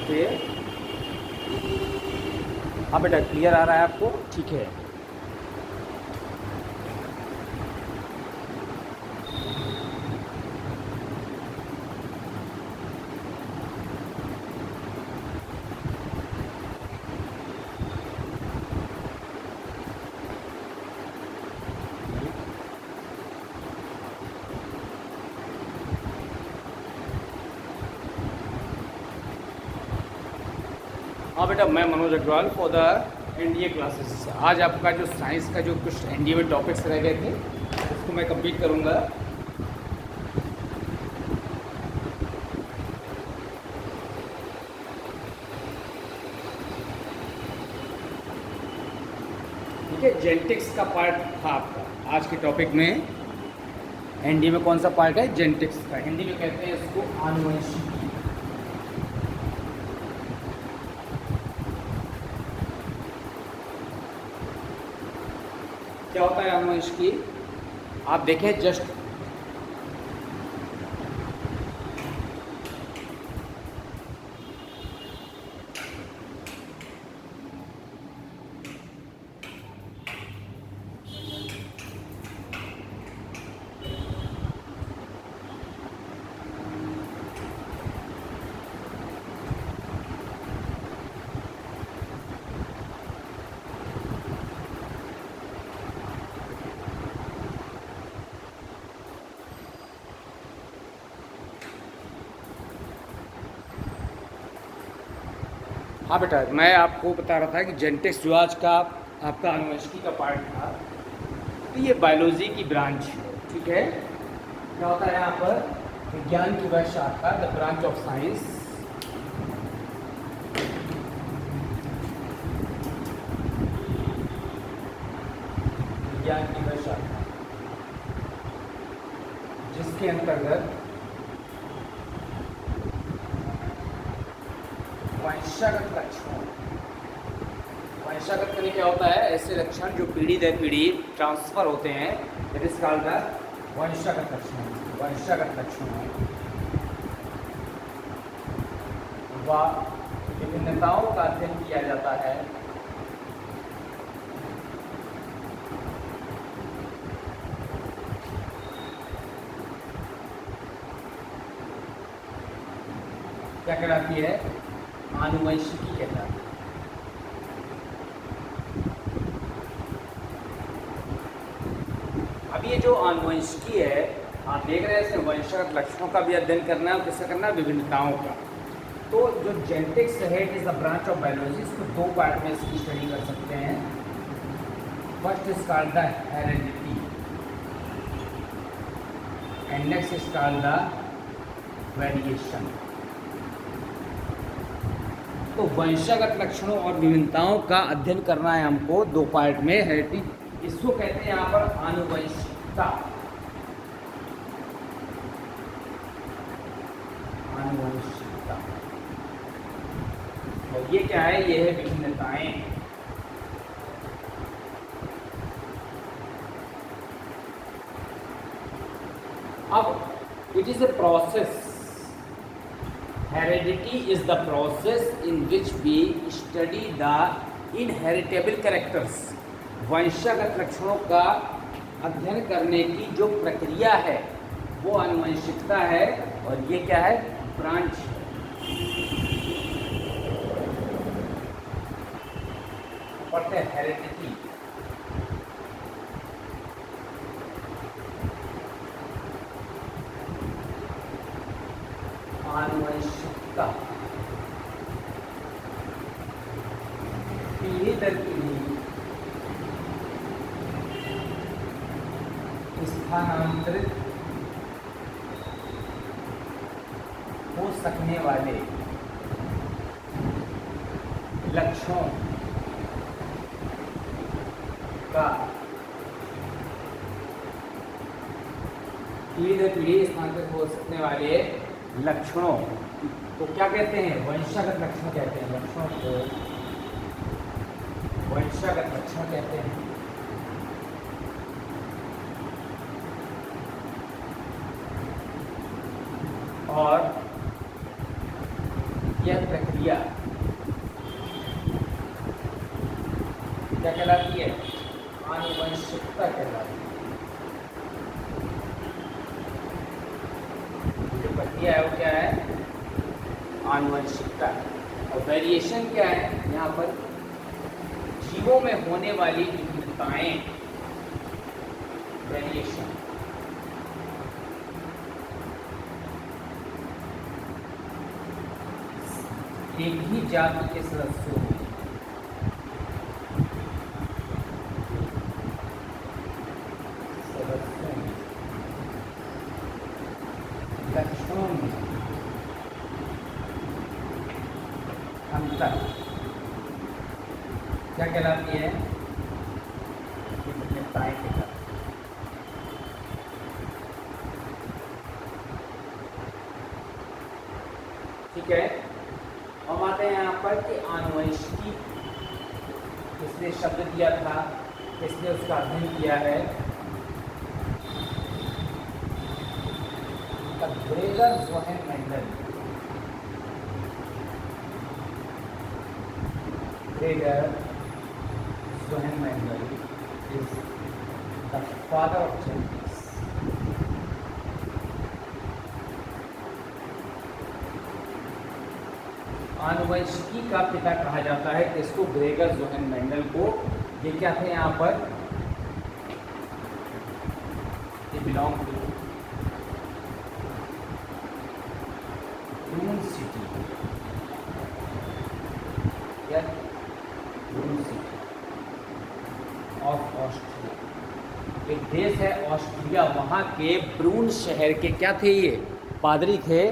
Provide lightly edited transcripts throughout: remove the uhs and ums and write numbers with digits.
Okay, हाँ बेटा clear आ रहा है आपको? ठीक है। हाँ बेटा, मैं Manoj Agarwal for the NDA classes. आज आपका जो साइंस का जो कुछ एनडीए में टॉपिक्स रह गए थे उसको मैं कंप्लीट करूँगा। ठीक है, जेनेटिक्स का पार्ट था आपका आज के टॉपिक में। एनडीए में कौन सा पार्ट है? जेनेटिक्स का। हिंदी में कहते हैं इसको आनुवंशिकी। क्या होता है आनुवंशिकी? आप देखें जस्ट हाँ बेटा, मैं आपको बता रहा था कि जेनेटिक्स जो आज का आपका आनुवंशिकी का पार्ट था, तो ये बायोलॉजी की ब्रांच है। ठीक है, क्या होता है यहाँ पर? विज्ञान की वह शाखा, द ब्रांच ऑफ साइंस, विज्ञान की वह शाखा जिसके अंतर्गत वंशागत लक्षण, वंशागत यानी क्या होता है? ऐसे लक्षण जो पीढ़ी दर पीढ़ी ट्रांसफर होते हैं, दैट इज कॉल्ड द वंशागत लक्षण। वंशागत लक्षण व विभिन्नताओं का अध्ययन किया जाता है क्या कहलाती है? आनुवंशिकी कहलाती है। अब ये जो आनुवंशिकी है, आप देख रहे हैं इसमें वंशागत लक्षणों का भी अध्ययन करना है और किसका करना है? विभिन्नताओं का। तो जो जेनेटिक्स है, it is the branch of biology. इसको दो पार्ट में इसकी स्टडी कर सकते हैं। First is called the heredity and next is called the variation. तो वंशागत लक्षणों और विभिन्नताओं का अध्ययन करना है हमको दो पार्ट में। हेरेडिटी इसको कहते हैं यहाँ पर आनुवंशिकता। आनुवंशिकता और ये क्या है? ये है विभिन्नताएं। अब it is a process, heredity is the process in which we study the inheritable characters। वंशागत लक्षणों का अध्ययन करने की जो प्रक्रिया है वो आनुवंशिकता है, और ये क्या है? ब्रांच है। पढ़ते हैं हेरेडिटी। आनुवंशिकता पीढ़ी दर पीढ़ी स्थानांतरित हो सकने वाले लक्षणों का पीढ़ी दर पीढ़ी स्थानांतरित हो सकने वाले लक्षणों को क्या कहते हैं? वंशागत लक्षण कहते हैं। लक्षणों को वंशागत लक्षण कहते हैं। और यह प्रक्रिया क्या कहलाती है? आनुवंशिकता कहलाती है। जो प्रक्रिया है वो क्या है? आनुवंशिकता। और वेरिएशन क्या है? यहाँ पर जीवों में होने वाली विविधताएं, वेरिएशन। एक ही जाति के सदस्यों में लक्षणों में अंतर क्या कहलाती है? विभिन्नताएं कहलाती है। ठीक है, हम आते हैं यहाँ पर कि आनुवंशिकी किसने शब्द दिया था, किसने उसका अध्ययन किया है? Gregor Johann Mendel. Gregor Johann Mendel is the father of genetics. आनुवंशिकी का पिता कहा जाता है किसको? ग्रेगर जोहेन मेंडल को। ये क्या थे यहाँ पर? ये बिलोंग टू ब्रून सिटी। क्या? Brunn city of Austria. एक देश है ऑस्ट्रिया, वहाँ के ब्रून शहर के क्या थे? ये पादरी थे।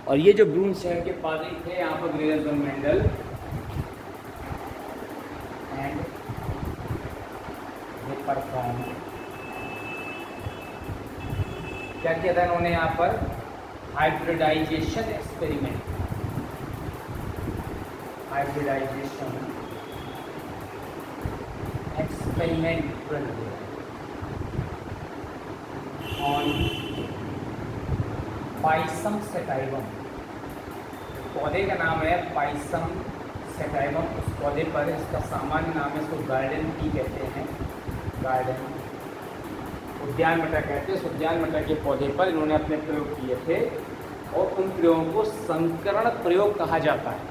और ये जो ब्रून शहर के पादरी थे, यहाँ पर Gregor Johann Mendel and they perform, क्या किया था इन्होंने यहाँ पर? Hybridization experiment. Hybridization experiment on Pisum sativum. पौधे का नाम है पाइसम सेटाइवम। उस पौधे पर, इसका सामान्य नाम है, इसको गार्डन टी कहते हैं। गार्डन उद्यान मटर कहते हैं। इस उद्यान मटर के पौधे पर इन्होंने अपने प्रयोग किए थे और उन प्रयोगों को संकरण प्रयोग कहा जाता है।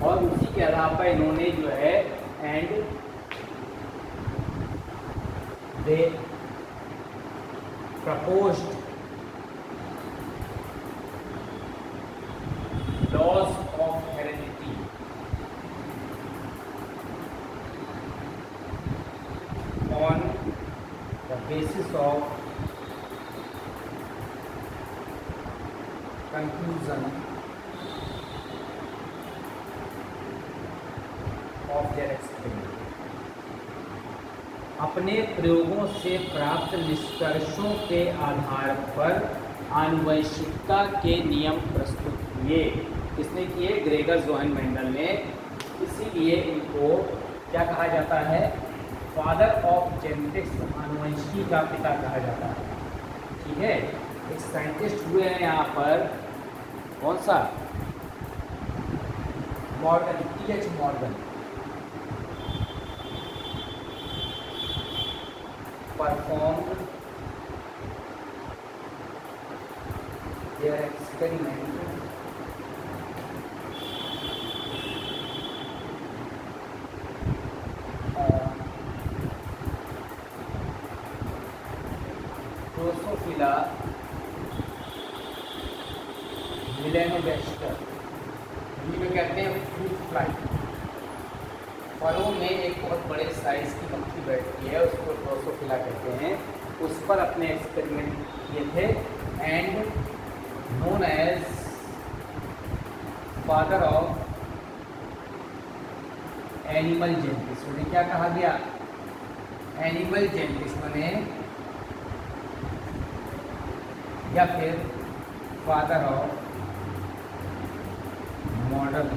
और उसी के आधार पर इन्होंने जो है and they proposed laws of heredity on the basis of conclusion of their experiment। अपने प्रयोगों से प्राप्त निष्कर्षों के आधार पर आनुवंशिकता के नियम प्रस्तुत किए। किसने किए? ग्रेगर जोहेन मेंडल ने। इसीलिए इनको क्या कहा जाता है? फादर ऑफ जेनेटिक्स, आनुवंशिकी का पिता कहा जाता है। ठीक है, एक साइंटिस्ट हुए हैं यहाँ पर, कौन सा? Morgan, T H. Morgan. Performed their experiment Drosophila melanogaster. जिन्हें कहते हैं फ्रूट फ्लाई। फलों में एक बहुत बड़े साइज की मक्खी बैठती है, उसको ड्रोसोफिला कहते हैं। उस पर अपने एक्सपेरिमेंट किए थे and known as father of animal genetics. उन्हें क्या कहा गया? एनिमल जेनेटिक्स बने, या फिर फादर ऑफ मॉडर्न।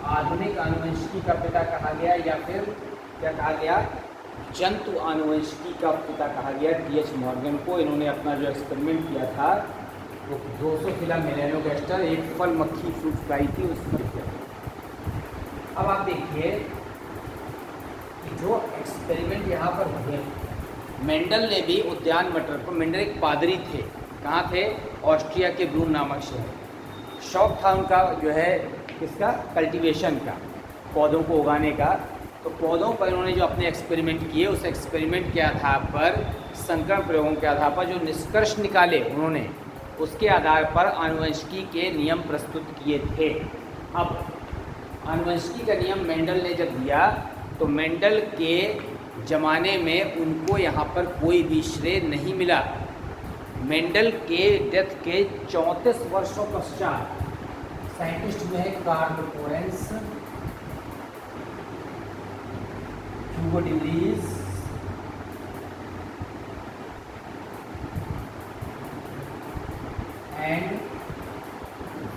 आधुनिक आनुवंशिकी का पिता कहा गया, या फिर क्या कहा गया? जंतु आनुवंशिकी का पिता कहा गया टी.एच. मॉर्गन को। इन्होंने अपना जो एक्सपेरिमेंट किया था वो 200 फिला मेलानोगास्टर, एक फल मक्खी फ्रूट फ्लाई थी उसमें। अब आप देखिए कि जो एक्सपेरिमेंट यहाँ पर हुए, मेंडल ने भी उद्यान मटर पर, मेंडल एक पादरी थे, कहाँ थे? ऑस्ट्रिया के ब्रून नामक शहर। शौक था उनका जो है किसका? कल्टीवेशन का, पौधों को उगाने का। तो पौधों पर उन्होंने जो अपने एक्सपेरिमेंट किए, उस एक्सपेरिमेंट के आधार पर, संकरण प्रयोगों के आधार पर जो निष्कर्ष निकाले उन्होंने, उसके आधार पर आनुवंशिकी के नियम प्रस्तुत किए थे। अब आनुवंशिकी का नियम मेंडल ने जब दिया तो मेंडल के ज़माने में उनको यहाँ पर कोई भी श्रेय नहीं मिला। मेंडल के डेथ के 34 वर्षों पश्चात साइंटिस्ट में है Carl Correns, Hugo de Vries, and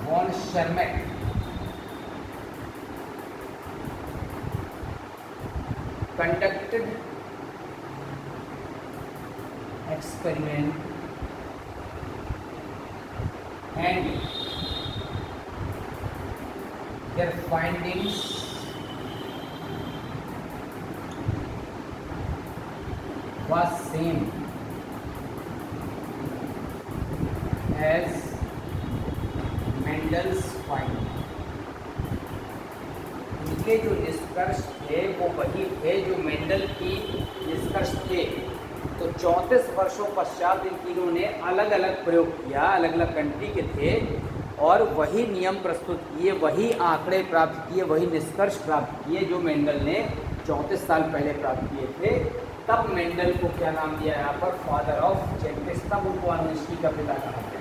von Tschermak conducted experiment and their findings was same as Mendel's finding। उनके जो निष्कर्ष थे वो वही थे जो मेंडल की निष्कर्ष थे। तो 34 वर्षों पश्चात इन तीनों ने अलग अलग प्रयोग किया, अलग अलग कंट्री के थे, और वही नियम प्रस्तुत किए, वही आंकड़े प्राप्त किए, वही निष्कर्ष प्राप्त किए जो मेंडल ने 34 साल पहले प्राप्त किए थे। तब मेंडल को क्या नाम दिया यहाँ पर? Father of genetics. तब उनको आनुवंशिकी का पिता कहा गया।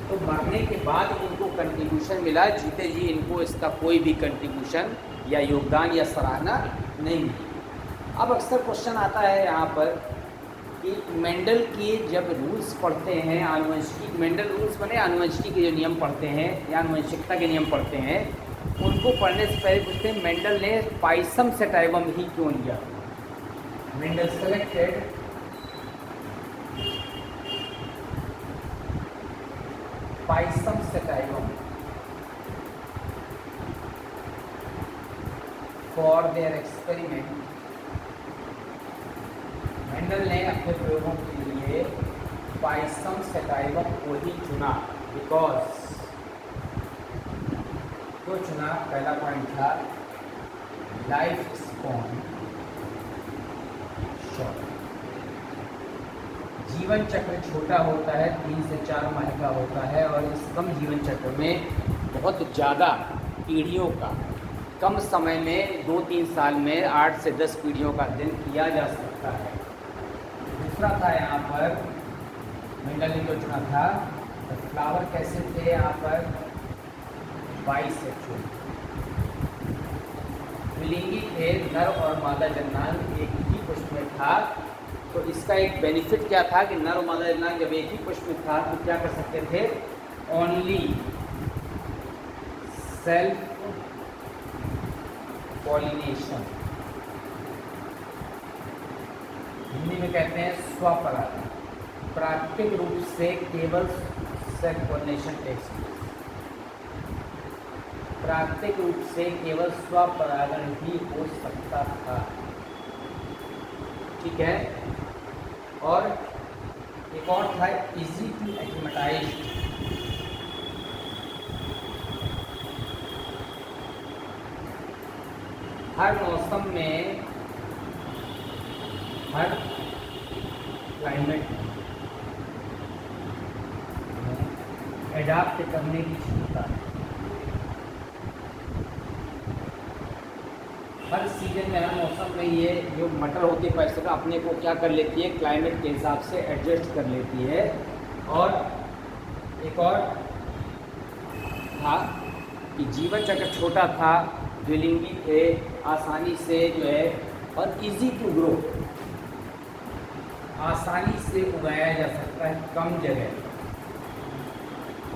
तो मरने के बाद इनको कंट्रीब्यूशन मिला, जीते जी इनको इसका कोई भी कंट्रीब्यूशन या योगदान या सराहना नहीं मिली। अब अक्सर क्वेश्चन आता है यहाँ पर कि मेंडल की जब रूल्स पढ़ते हैं आनुवंशिकी, मेंडल रूल्स बने आनुवंशिकी के जो नियम पढ़ते हैं या आनुवंशिकता के नियम पढ़ते हैं, उनको पढ़ने से पहले पूछते हैं मेंडल ने पाइसम सेटाइवम ही क्यों लिया? Mendel selected Pisum sativum for their experiment. Mendel ने अपने प्रयोगों के लिए पाइसम सेटाइवम को ही चुना। बिकॉज क्यों चुना? पहला पॉइंट था लाइफ स्पॉन शॉर्ट, जीवन चक्र छोटा होता है, 3 से 4 माह का होता है, और इस कम जीवन चक्र में बहुत ज़्यादा पीढ़ियों का, कम समय में 2-3 साल में 8 से 10 पीढ़ियों का अध्ययन किया जा सकता है। दूसरा था यहाँ पर मेंडल ने जो चुना था, तो फ्लावर कैसे थे यहाँ पर? बाइसेक्सुअल, द्विलिंगी थे, नर और मादा जन्नांग एक ही पुष्प में था। तो इसका एक बेनिफिट क्या था कि नर और मादा जन्नांग जब एक ही पुष्प में था तो क्या कर सकते थे? ओनली सेल्फ पॉलिनेशन, हिंदी में कहते हैं स्वपरागन, प्राकृतिक रूप से केवल सेल्फ पॉलिनेशन टेक्स, प्राकृतिक रूप से केवल स्वपरागन ही हो सकता था। ठीक है। और एक और था इजी टू एक्लिमेटाइज, हर मौसम में, हर क्लाइमेट में एडाप्ट करने की क्षमता, हर सीजन में, हर मौसम में ये जो मटर होती है पैसे अपने को क्या कर लेती है? क्लाइमेट के हिसाब से एडजस्ट कर लेती है। और एक और था कि जीवन चक्र छोटा था, द्विलिंगी थे, आसानी से जो है, और इजी टू ग्रो, आसानी से उगाया जा सकता है कम जगह।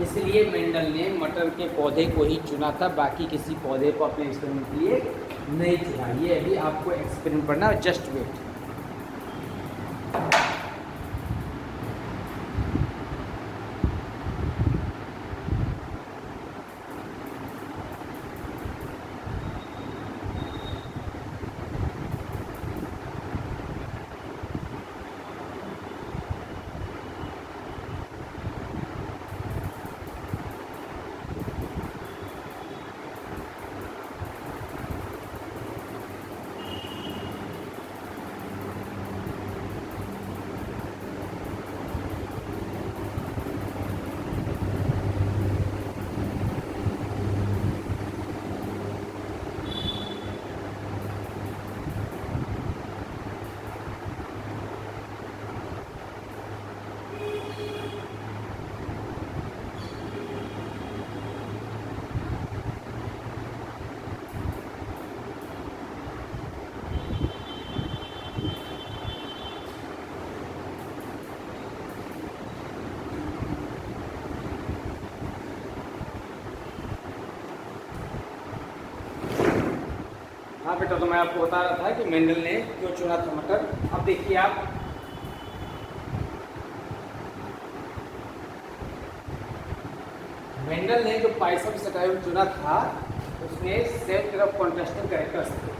इसलिए मेंडल ने मटर के पौधे को ही चुना था, बाकी किसी पौधे को अपने एक्सपेरिमेंट के लिए नहीं चुना। ये अभी आपको एक्सपेरिमेंट पढ़ना, जस्ट वेट। हाँ बेटा, तो मैं आपको बता रहा था कि मेंडल ने क्यों चुना था मटर। अब देखिए आप, मेंडल ने जो पाइसम सटाइम चुना था उसमें 7 तरफ कॉन्ट्रास्टिंग कैरेक्टर्स थे।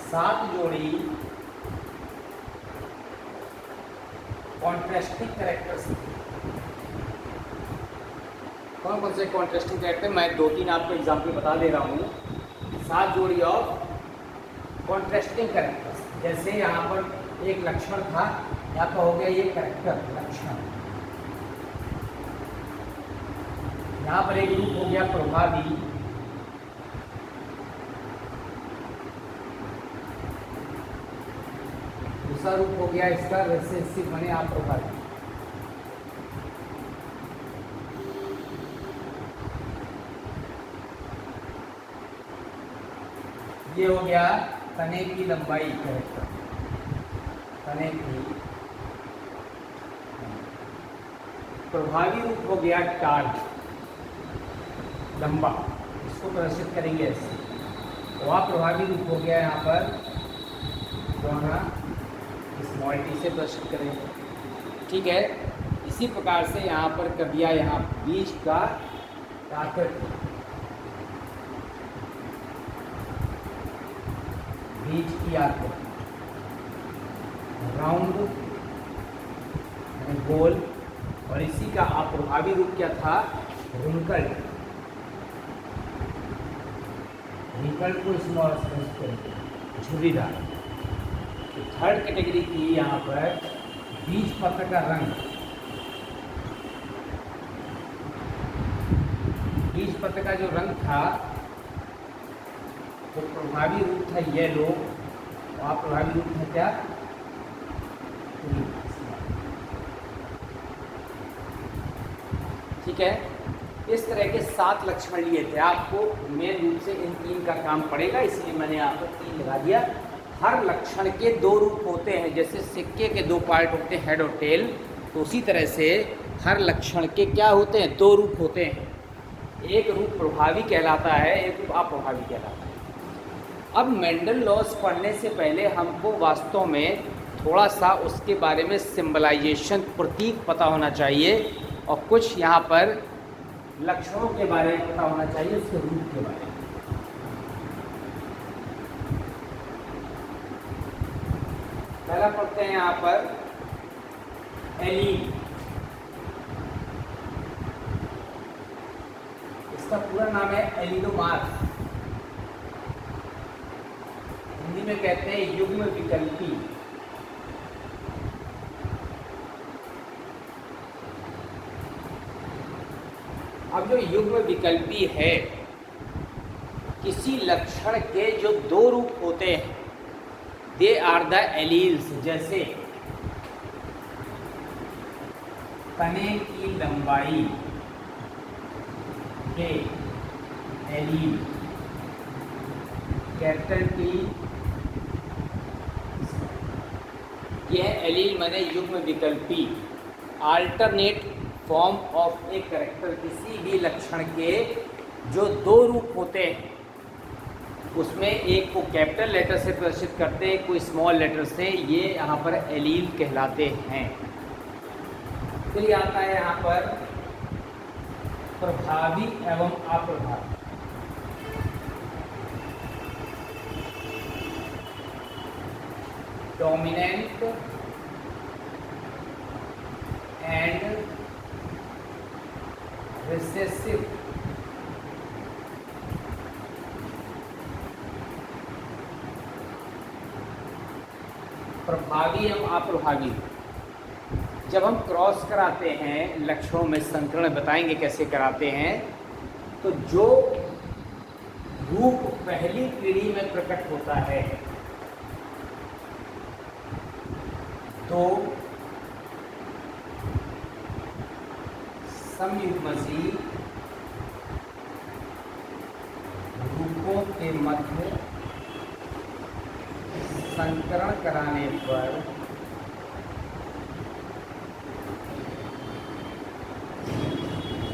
सात जोड़ी कॉन्ट्रास्टिंग कैरेक्टर्स। कौन कौन से कॉन्ट्रास्टिंग कैरेक्टर, मैं 2-3 आपको एग्जाम्पल बता दे रहा हूँ। 7 जोड़ी ऑफ कॉन्ट्रास्टिंग कैरेक्टर्स, जैसे यहाँ पर एक लक्षण था, यहाँ पर हो गया ये कैरेक्टर लक्षण। यहाँ पर एक रूप हो गया प्रभावी, दूसरा रूप हो गया इसका रिसेसिव बने आप प्रभावी, ये हो गया तने की लंबाई कैरेक्टर, तने की प्रभावी रूप हो गया टार्च लंबा, इसको प्रदर्शित करेंगे ऐसे। तो आप प्रभावी रूप हो गया यहाँ पर दोनों स्मॉल टी से प्रदर्शित करेंगे, ठीक है। इसी प्रकार से यहाँ पर कर दिया, यहाँ बीच का ताकत, बीच की आकृति राउंड गोल, और इसी का अप्रभावी रूप क्या था, रिंकल, रिंकल को स्मॉल करेंगे, झुर्रीदार। थर्ड कैटेगरी की यहाँ पर बीज पत्र का रंग, बीज पत्र का जो रंग था तो प्रभावी रूप था येलो, और अप्रभावी रूप था क्या, ठीक है। इस तरह के 7 लक्षण लिए थे। आपको मेन रूप से इन 3 का काम पड़ेगा, इसलिए मैंने यहाँ पर 3 लगा दिया। हर लक्षण के 2 रूप होते हैं, जैसे सिक्के के 2 पार्ट होते हैं, हेड और टेल, तो उसी तरह से हर लक्षण के क्या होते हैं, 2 रूप होते हैं। एक रूप प्रभावी कहलाता है, एक रूप अप्रभावी कहलाता है। अब मेंडल लॉज पढ़ने से पहले हमको वास्तव में थोड़ा सा उसके बारे में सिंबलाइजेशन, प्रतीक पता होना चाहिए, और कुछ यहाँ पर लक्षणों के बारे में पता होना चाहिए, उसके रूप के बारे में। पहला पढ़ते हैं यहाँ पर एलीन। इसका पूरा नाम है एलिनोमार्फ, हिंदी में कहते हैं युग्म विकल्पी। अब जो युग्म विकल्पी है, किसी लक्षण के जो 2 रूप होते हैं, दे आर द एलील्स, जैसे तने की लंबाई के एलील, कैपिटल टी, यह एलील माने युग्म विकल्पी, alternate form of a character. किसी भी लक्षण के जो 2 रूप होते हैं, उसमें एक को कैपिटल लेटर से प्रदर्शित करते हैं, कोई स्मॉल लेटर से, ये यहाँ पर एलील कहलाते हैं। फिर आता है यहाँ पर प्रभावी एवं अप्रभावी। Dominant and recessive. प्रभावी एवं अप्रभावी, जब हम क्रॉस कराते हैं लक्षणों में संकरण, बताएंगे कैसे कराते हैं, तो जो रूप पहली पीढ़ी में प्रकट होता है तो समयुग्मजी रूपों के मध्य संकरण कराने पर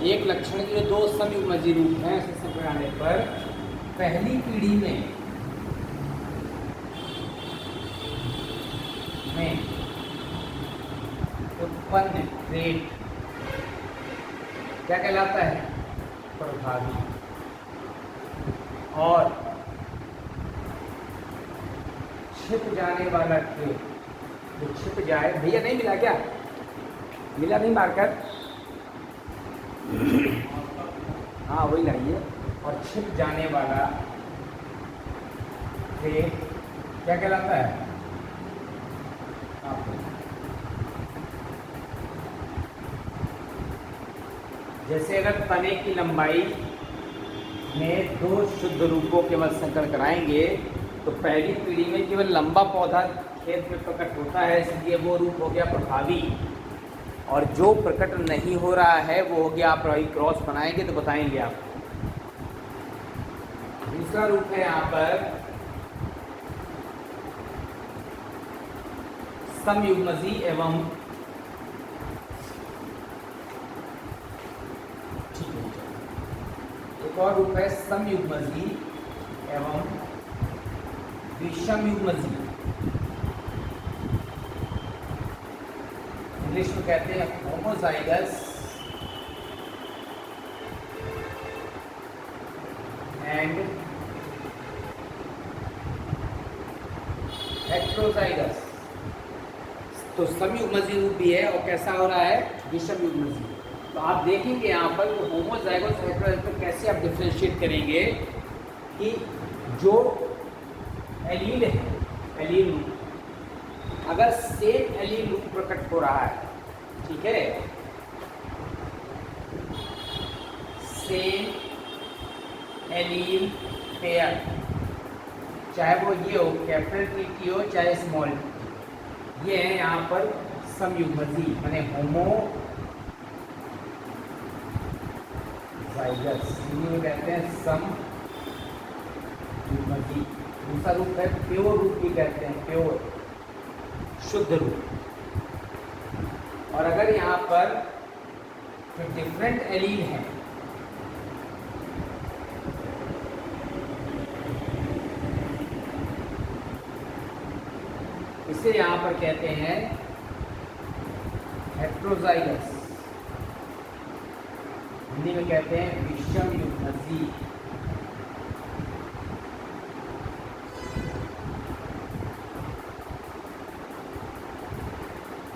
एक लक्षण के जो दो समयुग्मजी रूप हैं उसे संकरण कराने पर पहली पीढ़ी में उत्पन्न ट्रेट क्या कहलाता है? प्रभावी। और छिप जाने वाला ट्रेट जो छिप जाए, भैया नहीं मिला क्या? मिला नहीं मार्कर? हाँ वही लाइए। और छिप जाने वाला ट्रेट क्या कहलाता है? जैसे अगर तने की लंबाई में दो शुद्ध रूपों के मध्य संकरण कराएंगे तो पहली पीढ़ी में केवल लंबा पौधा खेत में प्रकट होता है, इसलिए वो रूप हो गया प्रभावी। और जो प्रकट नहीं हो रहा है वो हो गया, आप क्रॉस बनाएंगे तो बताएंगे आपको। दूसरा रूप है यहाँ पर समयुग्मजी एवं एक और रूप है समयुग्मजी एवं विषमयुग्मजी। इंग्लिश में कहते हैं होमोजाइगस एंड हेट्रोजाइगस। तो समयुग्मजी रूप भी है और कैसा हो रहा है? विषमयुग्मजी। तो आप देखेंगे यहाँ पर होमोजाइगस हेट्रोजाइगस कैसे आप डिफ्रेंशिएट करेंगे कि जो एलील है, एलील रूप, अगर सेम एलील रूप प्रकट हो रहा है, ठीक है, सेम एलील पेयर, चाहे वो ये हो कैपिटल टी हो चाहे स्मॉल टी, ये है यहाँ पर समयुग्मजी माने होमोजाइगस, हिंदी में कहते हैं समयुग्मजी। दूसरा रूप है प्योर रूप भी कहते हैं, प्योर शुद्ध रूप। और अगर यहाँ पर डिफरेंट एलील हैं, इसे यहाँ पर कहते हैं हेट्रोजाइगस, हिंदी में कहते हैं विषमयुग्मजी।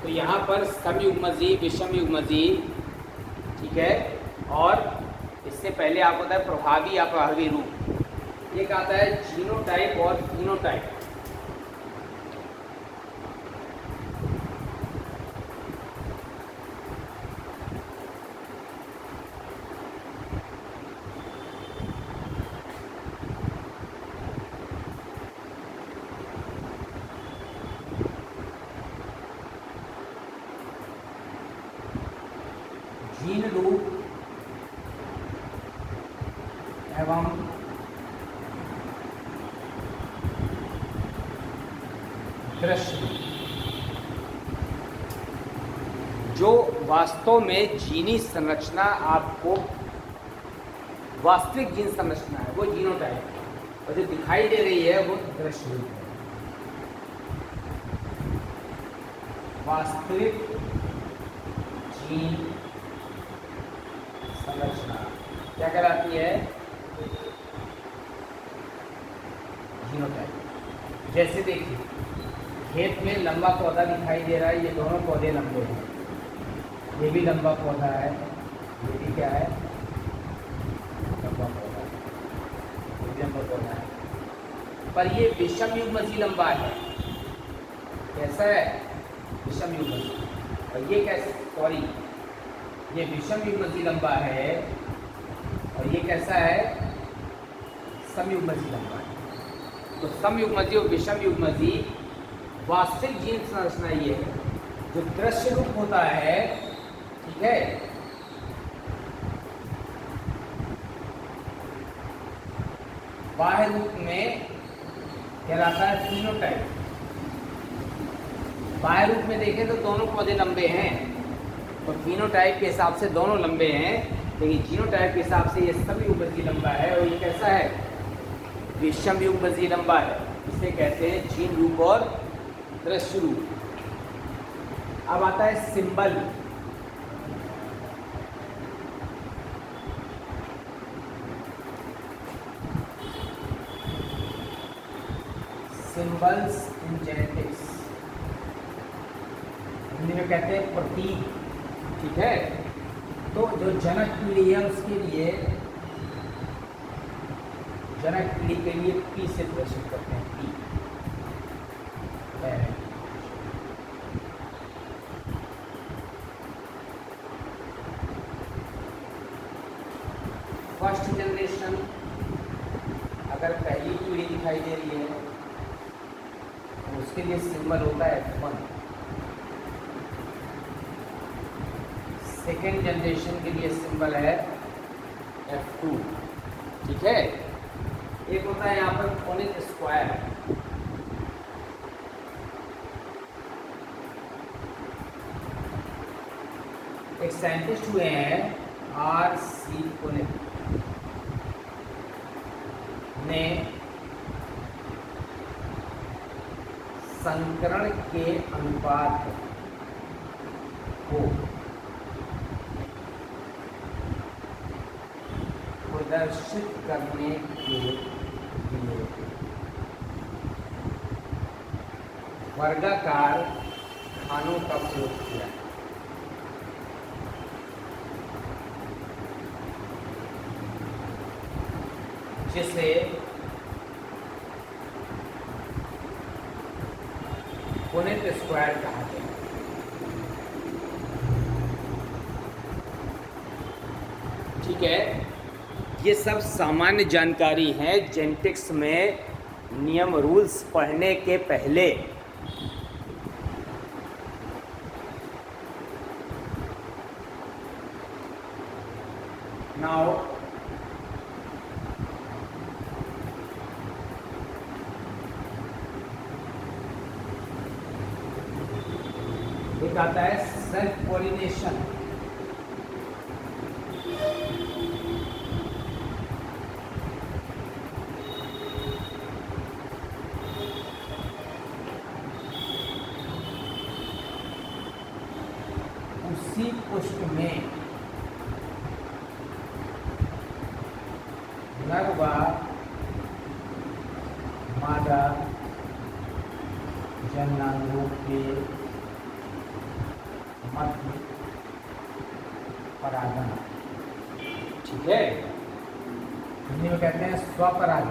तो यहाँ पर समयुग्मजी, विषमयुग्मजी, ठीक है। और इससे पहले आपको होता है प्रभावी या प्रभावी रूप। एक आता है जीनोटाइप और फिनोटाइप। जीन रूप एवं दृश्य, जो वास्तव में जीनी संरचना आपको वास्तविक जीन संरचना है वो जीनोटाइप है, और जो दिखाई दे रही है वो दृश्य रूप है। वास्तविक जीन संरचना क्या कहलाती है? जीनोटाइप। जैसे देखिए खेत में लंबा पौधा दिखाई दे रहा है, ये दोनों पौधे लंबे हैं, ये भी लंबा पौधा है, ये भी क्या है? लंबा पौधा है, ये भी लंबा पौधा है, पर ये विषमयुग्मजी लंबा है। कैसा है? विषमयुग्मजी। और ये कैसे? सॉरी, ये विषमयुग्मजी लंबा है और ये कैसा है? समयुग्मजीय लंबा है। तो समयुग्मजीय और विषम युग्मजीय वास्तविक जीन संरचना ये है जो दृश्य रूप होता है, ठीक है, बाह्य रूप में कहलाता है फिनोटाइप। बाह्य रूप में देखें तो दोनों पौधे लंबे हैं, तो फिनोटाइप के हिसाब से दोनों लंबे हैं, लेकिन जीनोटाइप के हिसाब से ये समयुग्मजीय लंबा है और ये कैसा है, विषम युग्मजीय लंबा है। इसे कहते हैं जीन रूप और दृश्य रूप। अब आता है symbol. Symbols in genetics, Hindi में कहते हैं प्रतीक, ठीक है। तो जो जनक पीढ़ी है उसके लिए, जनक पीढ़ी के लिए पी से प्रदर्शित करते हैं, पी। फर्स्ट जनरेशन, अगर पहली पीढ़ी दिखाई दे रही है तो उसके लिए सिंबल होता है F1। सेकेंड जनरेशन के लिए सिंबल है F2, ठीक है। एक होता है यहाँ पर कोनिक स्क्वायर, एक साइंटिस्ट हुए हैं R.C. कोनिक ने संकरण के अनुपात को प्रदर्शित करने के लिए वर्गाकार खानों का प्रयोग किया। जिसे कोनिक स्क्वायर कहा गया। ठीक है, ये सब सामान्य जानकारी है जेनेटिक्स में नियम रूल्स पढ़ने के पहले। नाउ एक आता है सेल्फ पॉलिनेशन। उसी पुष्प में नर व मादा जननांगों के मध्य परागण, ठीक है, हिंदी में कहते हैं स्वपरागण।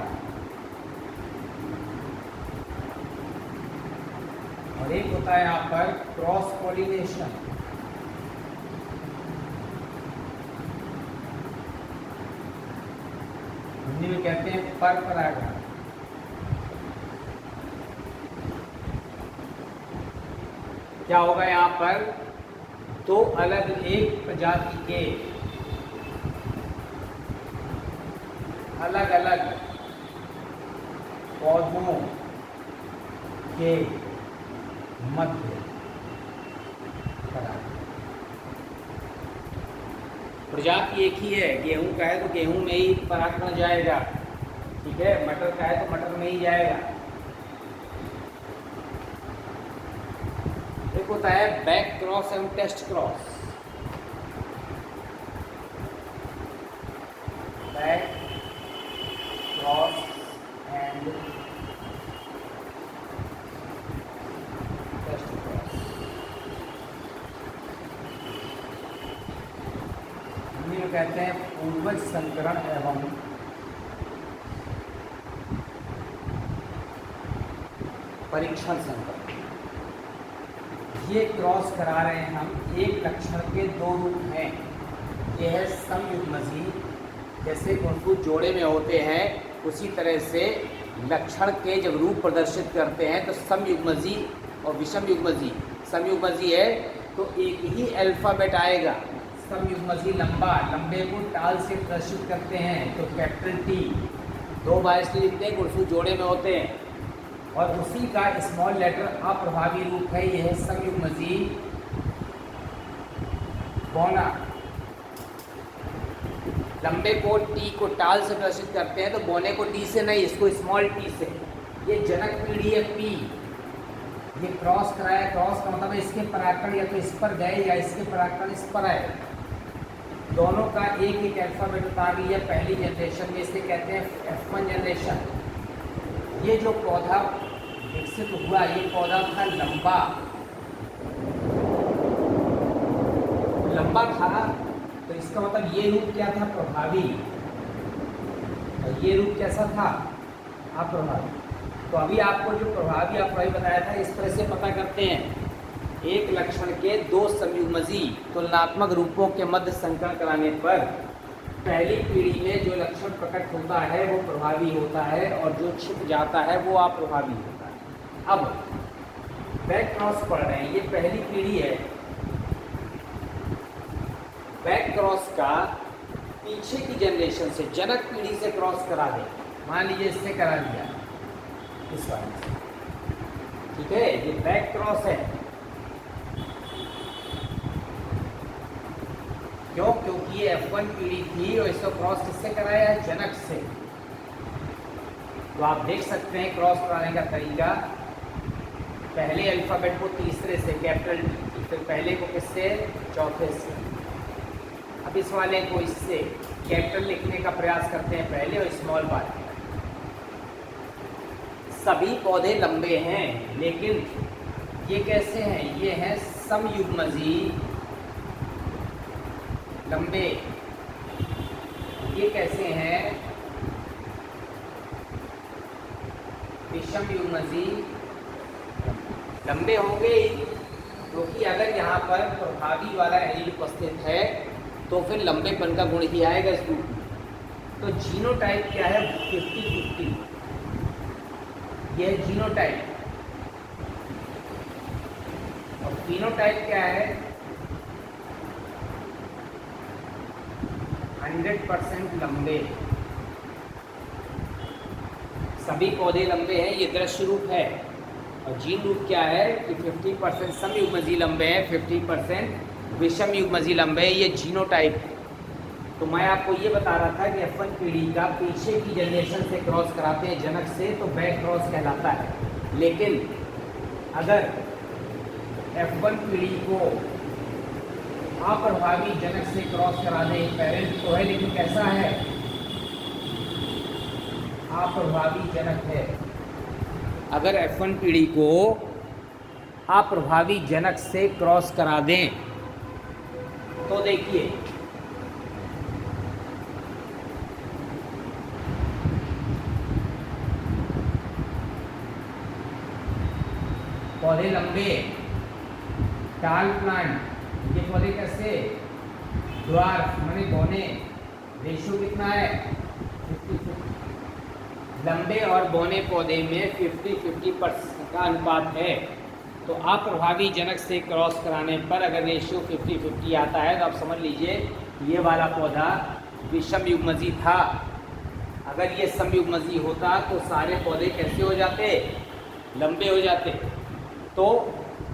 और एक होता है यहाँ पर क्रॉस पॉलिनेशन। हिंदी में कहते हैं पर परागण। क्या होगा यहाँ पर, दो अलग एक प्रजाति के अलग अलग पौधों के मध्य परागण। प्रजाति एक ही है, गेहूं का है तो गेहूं में ही परागण जाएगा, ठीक है, मटर का है तो मटर में ही जाएगा। एक होता है बैक क्रॉस एवं test cross. Back cross and test cross, Hindi में कहते हैं पूर्वज संकरण एवं परीक्षण संकरण। ये क्रॉस करा रहे हैं हम, एक लक्षण के दो रूप हैं। यह है समयुग्मजीय, जैसे उनको जोड़े में होते हैं उसी तरह से लक्षण के जब रूप प्रदर्शित करते हैं तो समयुग्मजी और विषमयुग्मजी, समयुग्मजी है तो एक ही अल्फ़ाबेट आएगा। समयुग्मजी लंबा, लंबे को टाल से प्रदर्शित करते हैं तो कैपिटल टी, 2 बाइस लिखते हैं, गुणसूत्र जोड़े में होते हैं, और उसी का स्मॉल लेटर अप्रभावी रूप है, यह है समयुग्मजी बोना। लंबे को टी को टाल से प्रदर्शित करते हैं तो बोने को टी से नहीं, इसको स्मॉल टी से। ये जनक पीढ़ी है पी, ये क्रॉस कराया, क्रॉस का मतलब इसके पराकरण या तो इस पर गए या इसके पराकरण इस पर आए, दोनों का एक एक अल्फाबेट उतार लिया पहली जनरेशन में, इसे कहते हैं F1 जनरेशन। ये जो पौधा विकसित हुआ, ये पौधा था लंबा, लंबा था, तो इसका मतलब ये रूप क्या था, प्रभावी, और ये रूप कैसा था, अप्रभावी। तो अभी आपको जो प्रभावी अप्रभावी बताया था, इस तरह से पता करते हैं। एक लक्षण के 2 समयुग्मजी तुलनात्मक रूपों के मध्य संकरण कराने पर पहली पीढ़ी में जो लक्षण प्रकट होता है वो प्रभावी होता है, और जो छिप जाता है वो अप्रभावी होता है। अब बैक क्रॉस पढ़ रहे हैं, ये पहली पीढ़ी है। बैक क्रॉस का पीछे की जनरेशन से, जनक पीढ़ी से क्रॉस करा दे, मान लीजिए इससे करा दिया, इस वाले से, ठीक है, ये बैक क्रॉस है। क्यों? क्योंकि ये F1 पीढ़ी थी और इसको क्रॉस किससे कराया है, जनक से। तो आप देख सकते हैं क्रॉस कराने का तरीका, पहले अल्फाबेट को तीसरे से कैपिटल टी, फिर पहले को किससे, चौथे से। अब इस वाले को इससे कैपिटल लिखने का प्रयास करते हैं पहले और स्मॉल बात। सभी पौधे लंबे हैं, लेकिन ये कैसे हैं, ये हैं समयुग्मजी लंबे। ये कैसे हैं, विषमयुग्मजी लंबे होंगे, क्योंकि अगर यहाँ पर प्रभावी वाला एलील उपस्थित है तो फिर लंबेपन का गुण ही आएगा इस रूप में। तो जीनोटाइप क्या है, 50-50, यह जीनोटाइप। और फिनोटाइप क्या है, 100% लंबे। सभी पौधे लंबे हैं, ये दृश्य रूप है। और जीन रूप क्या है कि 50% समयुग्मजी लंबे हैं, 50% विषमयुग्मजी लंबे हैं, ये जीनोटाइप है। तो मैं आपको ये बता रहा था कि F1 पीढ़ी का पीछे की जनरेशन से क्रॉस कराते हैं जनक से तो बैक क्रॉस कहलाता है। लेकिन अगर F1 पीढ़ी को अप्रभावी जनक से क्रॉस करा दें, पेरेंट तो है लेकिन कैसा है, अप्रभावी जनक है। अगर F1 पीढ़ी को अप्रभावी जनक से क्रॉस करा दें तो देखिए पौधे लंबे, टाल प्लांट, ये पौधे कैसे, ड्वार्फ माने बौने, रेशियो कितना है, 50-50। लंबे और बौने पौधे में 50-50% का अनुपात है। तो अप्रभावी जनक से क्रॉस कराने पर अगर रेशियो 50-50 आता है तो आप समझ लीजिए ये वाला पौधा विषमयुग्मजी था। अगर ये समयुग्मजी होता तो सारे पौधे कैसे हो जाते, लंबे हो जाते। तो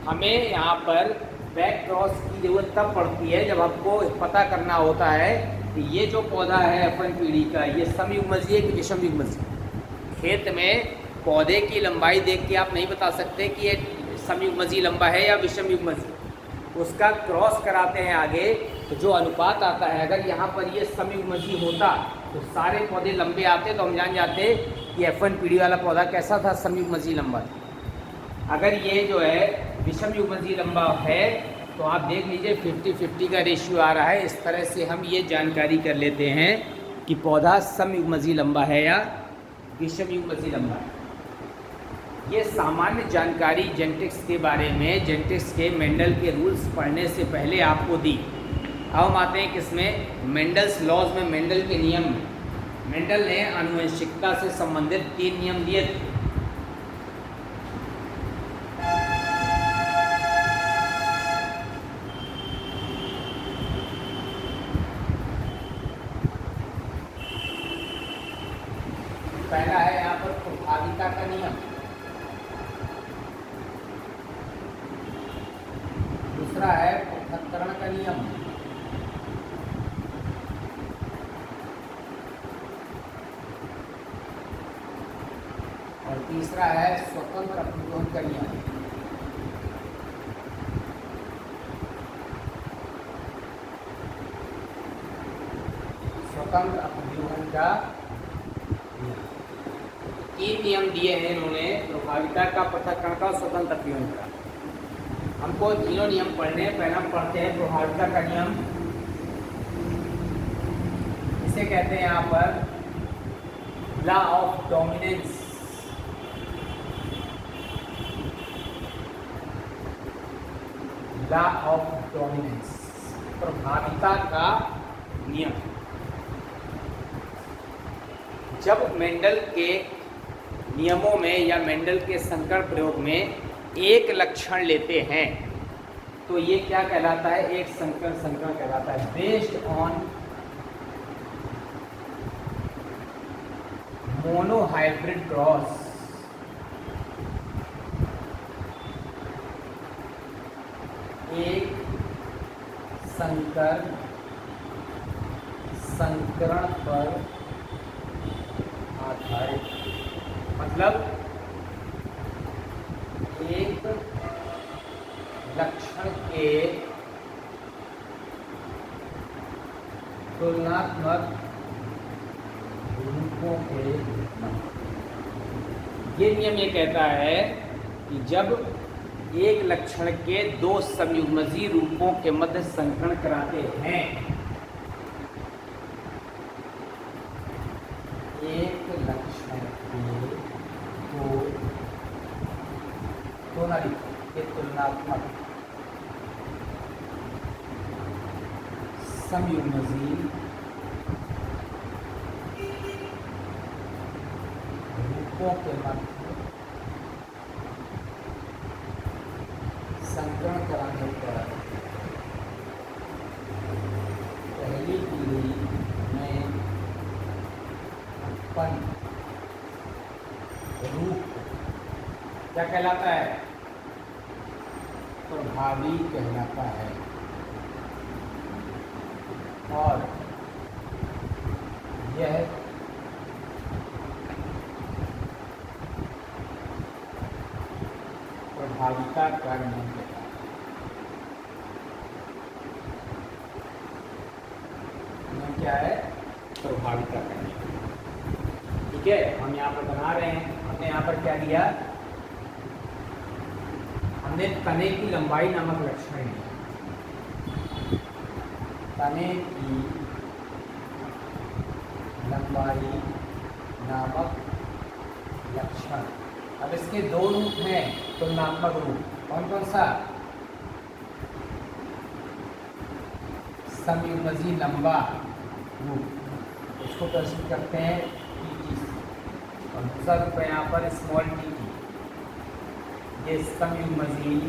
हमें यहाँ पर बैक क्रॉस की ज़रूरत तब पड़ती है जब आपको पता करना होता है कि ये जो पौधा है F1 पीढ़ी का, ये समयुग्मजी है कि विषमयुग्मजी। खेत में पौधे की लंबाई देख के आप नहीं बता सकते कि ये समयुग्मजी लंबा है या विषमयुग्मजी। उसका क्रॉस कराते हैं आगे तो जो अनुपात आता है, अगर यहाँ पर ये समयुग्मजी होता तो सारे पौधे लंबे आते, तो हम जान जाते कि F1 पीढ़ी वाला पौधा कैसा था, समयुग्मजी लंबा। अगर ये जो है विषमयुग्मजी लंबा है तो आप देख लीजिए 50-50 का रेशियो आ रहा है। इस तरह से हम ये जानकारी कर लेते हैं कि पौधा समयुग्मजी लंबा है या विषमयुग्मजी लंबा है। ये सामान्य जानकारी जेनेटिक्स के बारे में, जेनेटिक्स के मेंडल के रूल्स पढ़ने से पहले आपको दी। अब हम आते हैं किसमें, मेंडल्स लॉज में, मेंडल के नियम में। मेंडल ने आनुवंशिकता से संबंधित 3 नियम दिए थे। पहला है यहाँ पर प्रभाविता का नियम, दूसरा है पृथक्करण का नियम, और तीसरा है स्वतंत्र अपव्यूहन का नियम। स्वतंत्र अपव्यूहन का नियम, 3 नियम दिए हैं इन्होंने, प्रभाविता का, पृथक्करण का, स्वतंत्र अपव्यूहन का। हमको तीनों नियम पढ़ने हैं। पहला हम पढ़ते हैं प्रभाविता का नियम। इसे कहते हैं यहाँ पर law of dominance. Law of dominance, प्रभाविता का नियम। जब मेंडल के नियमों में या मेंडल के संकर प्रयोग में एक लक्षण लेते हैं तो ये क्या कहलाता है? एक संकर संकरण कहलाता है। बेस्ड ऑन मोनोहाइब्रिड क्रॉस, एक संकर संकरण पर आधारित, मतलब एक लक्षण के तुलनात्मक रूपों के ये नियम ये कहता है कि जब एक लक्षण के 2 संयुग्मजीय रूपों के मध्य संकरण कराते हैं, एक लक्षण के तुलनात्मक संयुग्मजीय रूपों के मध्य संकरण कराने पर पहली पीढ़ी में उत्पन्न रूप क्या कहलाता है? प्रभावी कहलाता है। और यह प्रभाविता का नियम कहता है। नियम क्या है? प्रभाविता का नियम। ठीक है, हम यहाँ पर बना रहे हैं। हमने यहाँ पर क्या दिया? हमने तने की लंबाई नामक लक्षण लिया। तने की लंबाई नामक लक्षण। अब इसके 2 रूप हैं तुलनात्मक रूप। कौन कौन सा? संयुग्मजीय लंबा रूप, उसको प्रस्तुत करते हैं टी से, और दूसरा रूप है यहाँ पर स्मॉल टी। ये संयुग्मजीय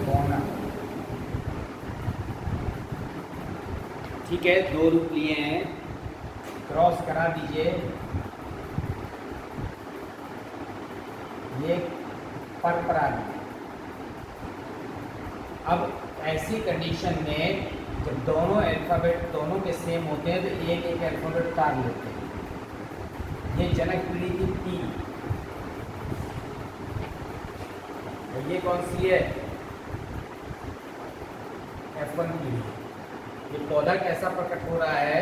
कोना। ठीक है, 2 रूप लिए हैं, क्रॉस करा दीजिए। ये परपरा। अब ऐसी कंडीशन में जब दोनों अल्फाबेट दोनों के सेम होते हैं तो एक एक अल्फाबेट काट लेते हैं। ये जनक पीढ़ी की टी, और ये कौन सी है? F1 पीढ़ी। ये पौधा कैसा प्रकट हो रहा है?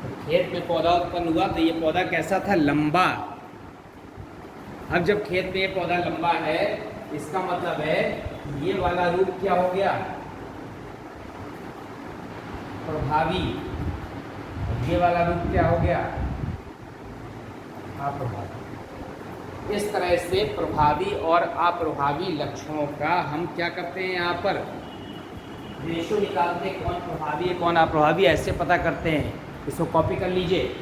तो खेत में पौधा उत्पन्न हुआ तो ये पौधा कैसा था? लंबा। अब जब खेत में ये पौधा लंबा है, इसका मतलब है ये वाला रूप क्या हो गया? प्रभावी। ये वाला रूप क्या हो गया? अप्रभावी। इस तरह से प्रभावी और अप्रभावी लक्षणों का हम क्या करते हैं? यहाँ पर रेशो निकालते हैं, कौन प्रभावी है कौन अप्रभावी, ऐसे पता करते हैं। इसको कॉपी कर लीजिए।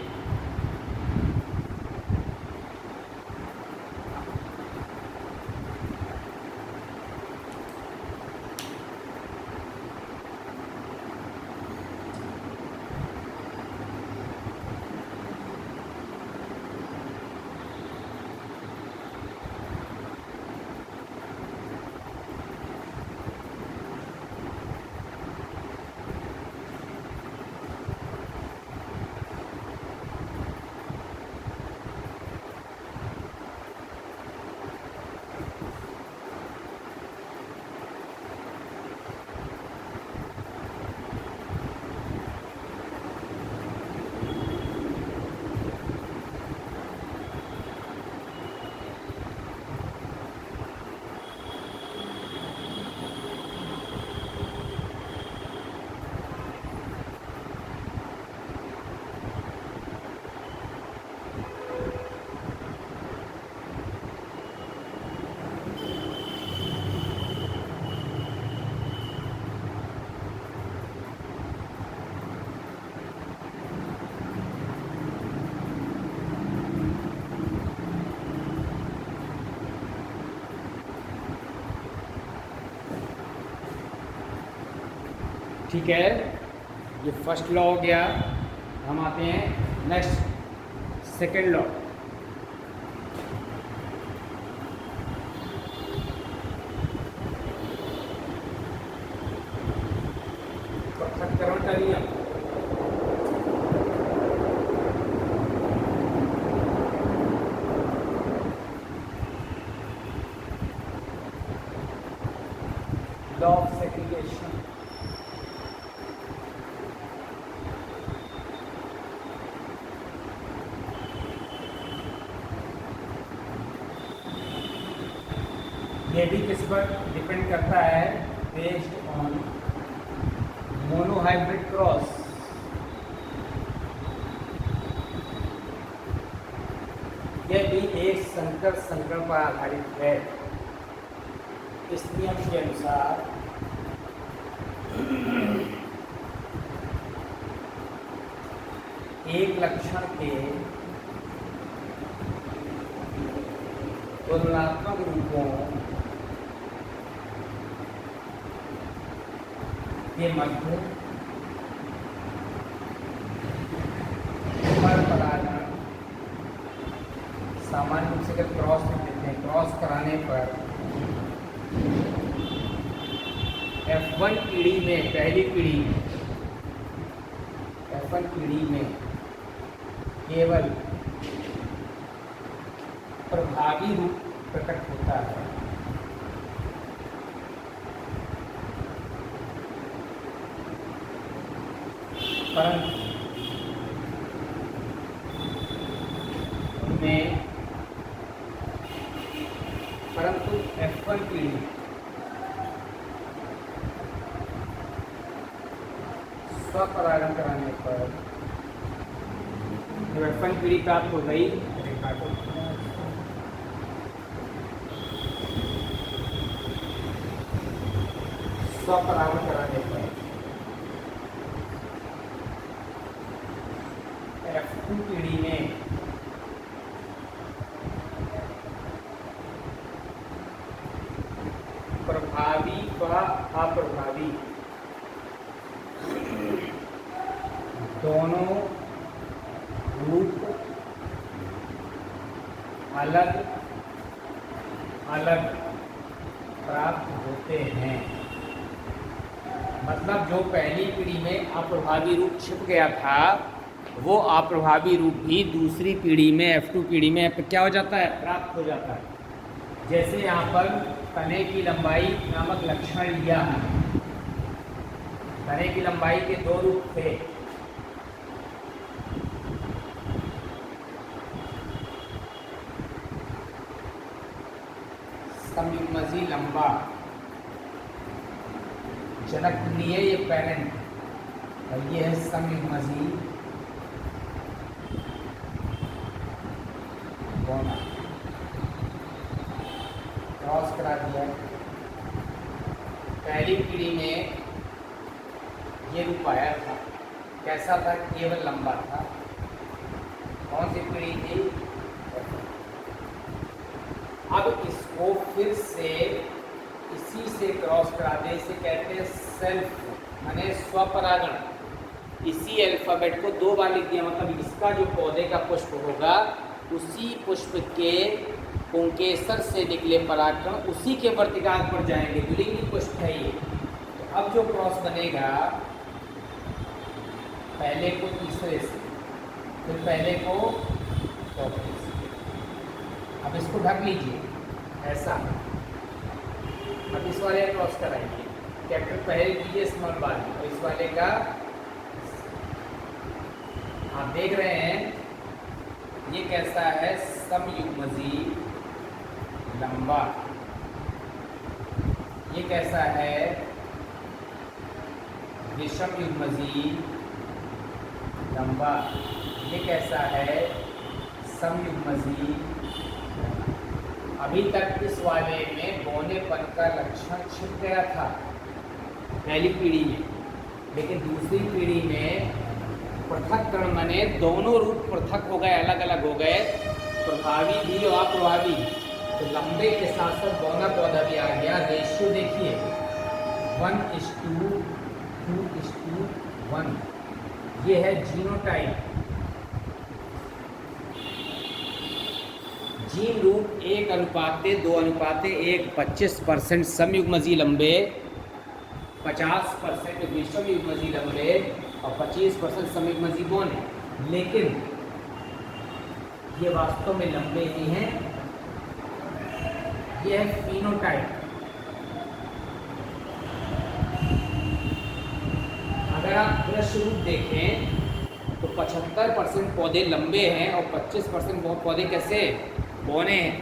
ठीक है, ये फर्स्ट लॉ हो गया। हम आते हैं नेक्स्ट सेकेंड लॉ। पृथक्करण का नियम। Law of segregation. ये भी किस पर डिपेंड करता है, बेस्ड ऑन मोनोहाइब्रिड क्रॉस। यह भी एक संकर संकरण पर आधारित है। इस नियम के अनुसार एक लक्षण के तुलनात्मक रूपों के मध्य पर परागण सामान्य रूप से अगर क्रॉस में देते हैं, क्रॉस कराने पर F1 पीढ़ी में, पहली पीढ़ी F1 पीढ़ी में केवल प्रभावी रूप प्रकट होता है। परंतु F1 पीढ़ी स्वपरागण कराने पर जब F1 पीढ़ी प्राप्त हो गई, स्वपरागण कराने पर F2 पीढ़ी में प्रभावी व अप्रभावी दोनों रूप अलग अलग प्राप्त होते हैं। मतलब जो पहली पीढ़ी में अप्रभावी रूप छिप गया था, वो अप्रभावी रूप भी दूसरी पीढ़ी में F2 पीढ़ी में क्या हो जाता है, प्राप्त हो जाता है। जैसे यहाँ पर तने की लंबाई नामक लक्षण लिया है। तने की लंबाई के दो रूप थे, समिमजी लंबा, जनकप्रिय ये पेरेंट, और ये है समिमजी बोना। क्रॉस करा दिया। पहली पीढ़ी में ये रूप आया था। कैसा था? केवल लंबा था। कौन सी पीढ़ी थी? अब इसको फिर से इसी से क्रॉस करा दे। इसे कहते हैं सेल्फ माने स्वपरागण। इसी अल्फाबेट को 2 बार लिख दिया, मतलब इसका जो पौधे का पुष्प होगा उसी पुष्प के पुंकेसर से निकले परागकण उसी के वर्तिकाग्र पर जाएंगे। द्विलिंगी पुष्प है ये। तो अब जो क्रॉस बनेगा, पहले को तीसरे से, फिर पहले को चौथे से। अब इसको ढक लीजिए ऐसा। अब इस वाले का क्रॉस कराइए। कैपिटल पहले कीजिए, स्मॉल बाद में। और इस वाले का आप देख रहे हैं ये कैसा है? समयुग्मजी लंबा। ये कैसा है? विषमयुग्मजी लंबा। ये कैसा है? समयुग्मजी। अभी तक इस वाले में बौनेपन का लक्षण छिप गया था पहली पीढ़ी में, लेकिन दूसरी पीढ़ी में पृथक्करण माने दोनों रूप पृथक हो गए, अलग अलग हो गए, प्रभावी भी और अप्रभावी। तो लंबे के साथ साथ बौना पौधा भी आ गया। रेशियो देखिए 1:2, 2:1। ये है जीनोटाइप। जीन रूप 1:2:1। 25% समयुग्मजी लंबे, 50% विषमयुग्मजी लंबे और 25% समयुग्मजी बौने। लेकिन ये वास्तव में लंबे ही हैं। ये है फिनोटाइप। अगर आप दृश्य रूप देखें तो 75% पौधे लंबे हैं और 25% पौधे कैसे बौने हैं,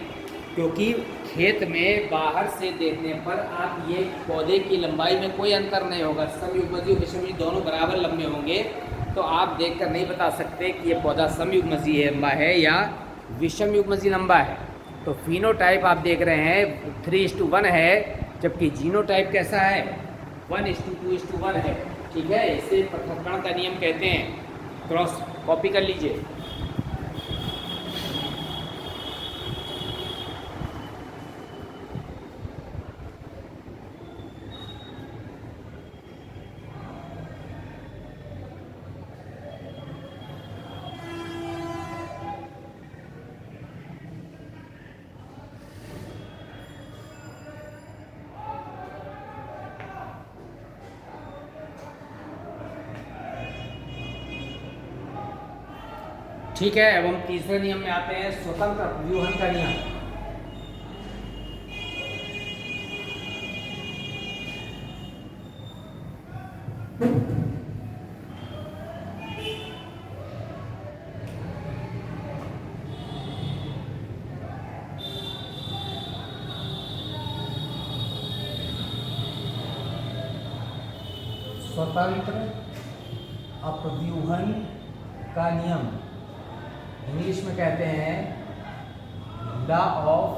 क्योंकि खेत में बाहर से देखने पर आप ये पौधे की लंबाई में कोई अंतर नहीं होगा। समयुग्मजी और विषमयुग्मजी दोनों बराबर लंबे होंगे, तो आप देखकर नहीं बता सकते कि ये पौधा समयुग्मजी लंबा है या विषमयुग्मजी लंबा है। तो फिनोटाइप आप देख रहे हैं 3:1 है, जबकि जीनोटाइप कैसा है? 1:2:1 है। ठीक है, इसे पृथक्करण का नियम कहते हैं। क्रॉस कॉपी कर लीजिए। ठीक है, अब हम तीसरे नियम में आते हैं, स्वतंत्र व्यूहन का नियम। स्वतंत्र अपव्यूहन का नियम इंग्लिश में कहते हैं लॉ ऑफ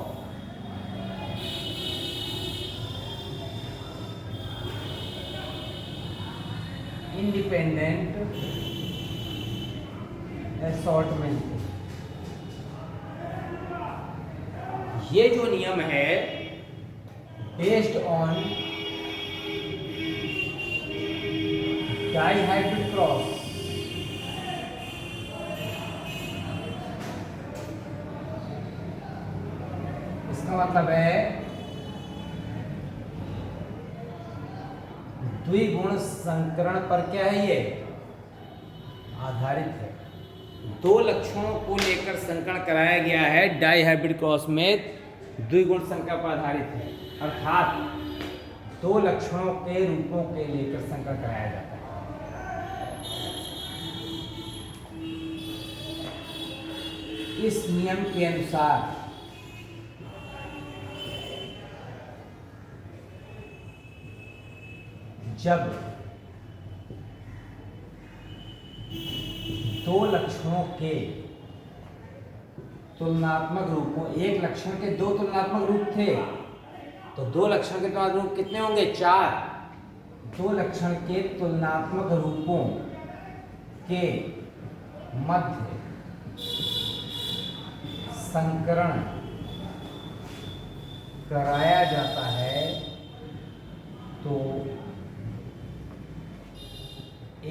इंडिपेंडेंट असॉर्टमेंट। ये जो नियम है बेस्ड ऑन डाइहाइब्रिड क्रॉस, इसका मतलब है द्विगुण संकरण पर क्या है? ये आधारित है। दो लक्षणों को लेकर संकरण कराया गया है डाइहाइब्रिड क्रॉस में, द्विगुण संकर पर आधारित है, अर्थात दो लक्षणों के रूपों के लेकर संकरण कराया जाता है। इस नियम के अनुसार जब दो लक्षणों के तुलनात्मक रूपों, एक लक्षण के दो तुलनात्मक रूप थे, तो दो लक्षण के तुलनात्मक रूप कितने होंगे? 4। दो लक्षण के तुलनात्मक रूपों के मध्य संकरण कराया जाता है तो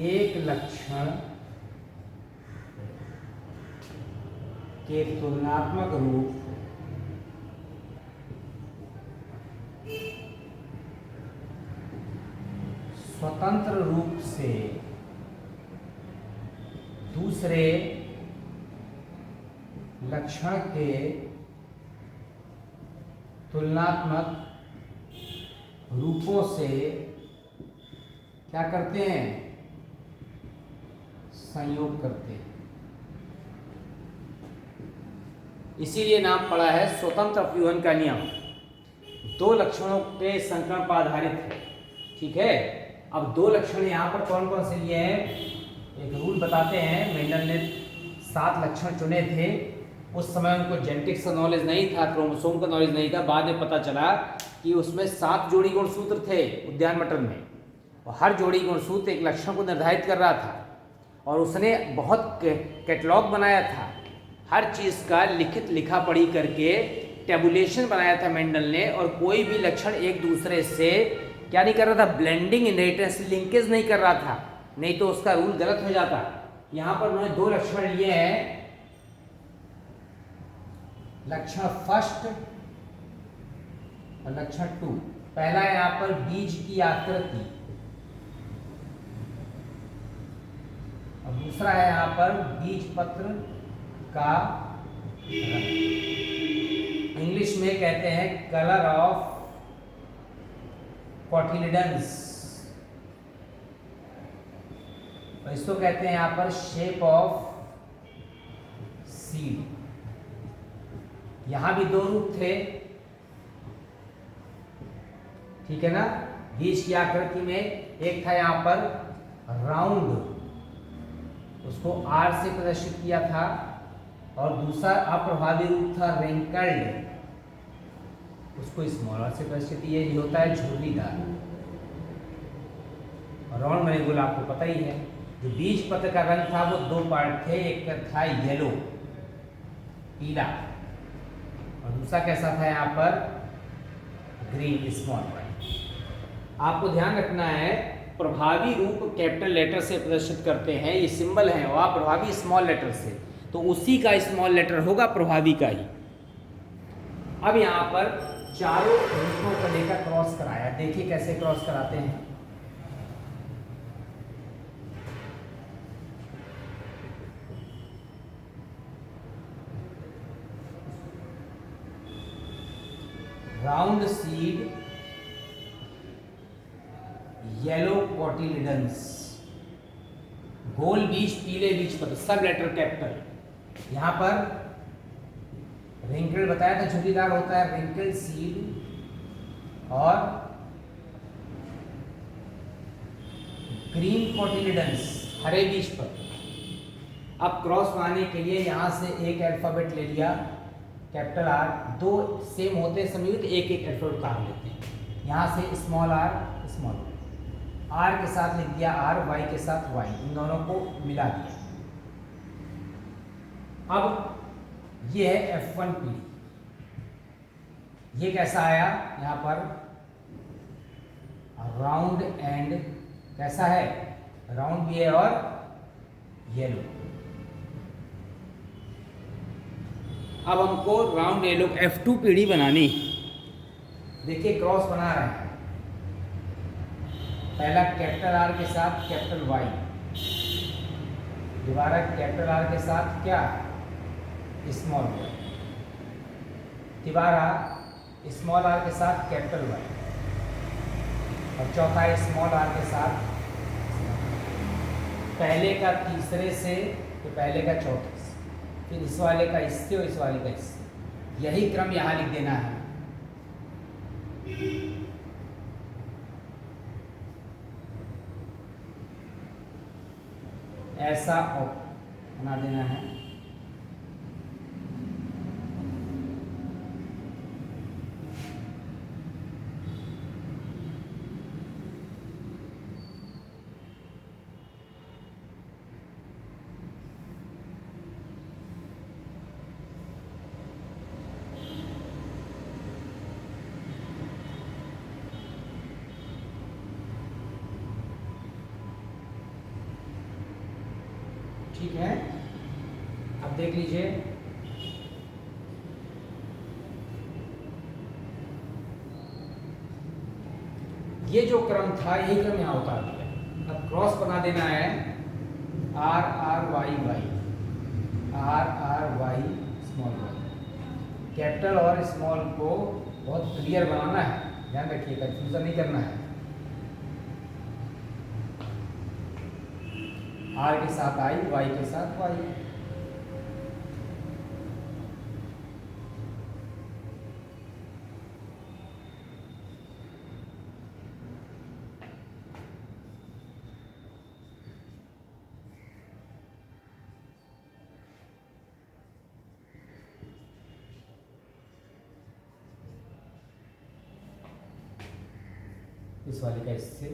एक लक्षण के तुलनात्मक रूप स्वतंत्र रूप से दूसरे लक्षण के तुलनात्मक रूपों से क्या करते हैं, संयोग करते हैं। इसीलिए नाम पड़ा है स्वतंत्र अपव्यूहन का नियम। दो लक्षणों के संकरण पर आधारित है, ठीक है। अब दो लक्षण यहाँ पर कौन कौन से लिए हैं, एक रूल बताते हैं। मेंडल ने 7 लक्षण चुने थे। उस समय उनको जेनेटिक्स का नॉलेज नहीं था, क्रोमोसोम का नॉलेज नहीं था। बाद में पता चला कि उसमें 7 जोड़ी गुणसूत्र थे उद्यान मटर में, और हर जोड़ी गुणसूत्र एक लक्षण को निर्धारित कर रहा था। और उसने बहुत कैटलॉग बनाया था, हर चीज़ का लिखित लिखा पढ़ी करके टेबुलेशन बनाया था मेंडल ने। और कोई भी लक्षण एक दूसरे से क्या नहीं कर रहा था, ब्लेंडिंग इनहेरिटेंस, लिंकेज नहीं कर रहा था, नहीं तो उसका रूल गलत हो जाता। यहाँ पर उन्होंने 2 लक्षण लिए हैं, लक्षण फर्स्ट और लक्षण 2। पहला है यहाँ पर बीज की आकृति, और दूसरा है यहाँ पर बीज पत्र का रंग। इंग्लिश में कहते हैं कलर ऑफ कॉटिलिडन्स, और इसको कहते हैं यहाँ पर शेप ऑफ सीड। यहां भी 2 रूप थे, ठीक है ना। बीज की आकृति में एक था यहाँ पर राउंड, उसको आर से प्रदर्शित किया था, और दूसरा अप्रभावी रूप था रिंकल्ड, उसको स्मॉल आर से प्रदर्शित। ये होता है झुर्रीदार। राउंड मैंने बोला आपको पता ही है। जो बीज पत्र का रंग था वो 2 पार्ट थे, एक था येलो पीला, और दूसरा कैसा था यहाँ पर ग्रीन स्मॉल वाइट। आपको ध्यान रखना है, प्रभावी रूप कैपिटल लेटर से प्रदर्शित करते हैं, ये सिंबल है, और आप प्रभावी स्मॉल लेटर से, तो उसी का स्मॉल लेटर होगा प्रभावी का ही। अब यहाँ पर चारों रूपों को लेकर क्रॉस कराया, देखिए कैसे क्रॉस कराते हैं। राउंड सीड येलो कॉटिलिडन्स, गोल बीज पीले बीज पत्र, सब लेटर कैपिटल। यहां पर रिंकल बताया था, झुर्रीदार होता है रिंकल सीड, और ग्रीन कॉटिलिडन्स हरे बीज पत्र। अब क्रॉस बनाने के लिए यहां से एक अल्फाबेट ले लिया, कैपिटल आर, 2 सेम होते हैं संयुक्त, एक एक अल्फाबेट उतार लेते हैं। यहाँ से स्मॉल आर स्मॉल आर के साथ लिख दिया आर, वाई के साथ वाई, इन दोनों को मिला दिया। अब ये है F1 पीढ़ी, ये कैसा आया, यहाँ पर राउंड एंड कैसा है, राउंड भी है और येलो। अब हमको राउंड येलो F2 पीढ़ी बनानी। देखिए क्रॉस बना रहे हैं, पहला कैपिटल आर के साथ कैपिटल वाई, दोबारा कैपिटल आर के साथ क्या स्मॉल वाई, दोबारा स्मॉल आर के साथ कैपिटल वाई, और चौथा स्मॉल आर के साथ, पहले का तीसरे से तो पहले का चौथे से, फिर इस वाले का इससे और इस वाले का इससे। यही क्रम यहाँ लिख देना है। ऐसा बना देना है। ठीक है, अब देख लीजिए ये जो क्रम था यही क्रम यहाँ उतार दिया। अब क्रॉस बना देना है R R Y Y, R R Y small Y. Capital और स्मॉल को बहुत क्लियर बनाना है, ध्यान रखिए कंफ्यूजन नहीं करना है। आर के साथ आई, वाई के साथ वाई। इस वाले का इससे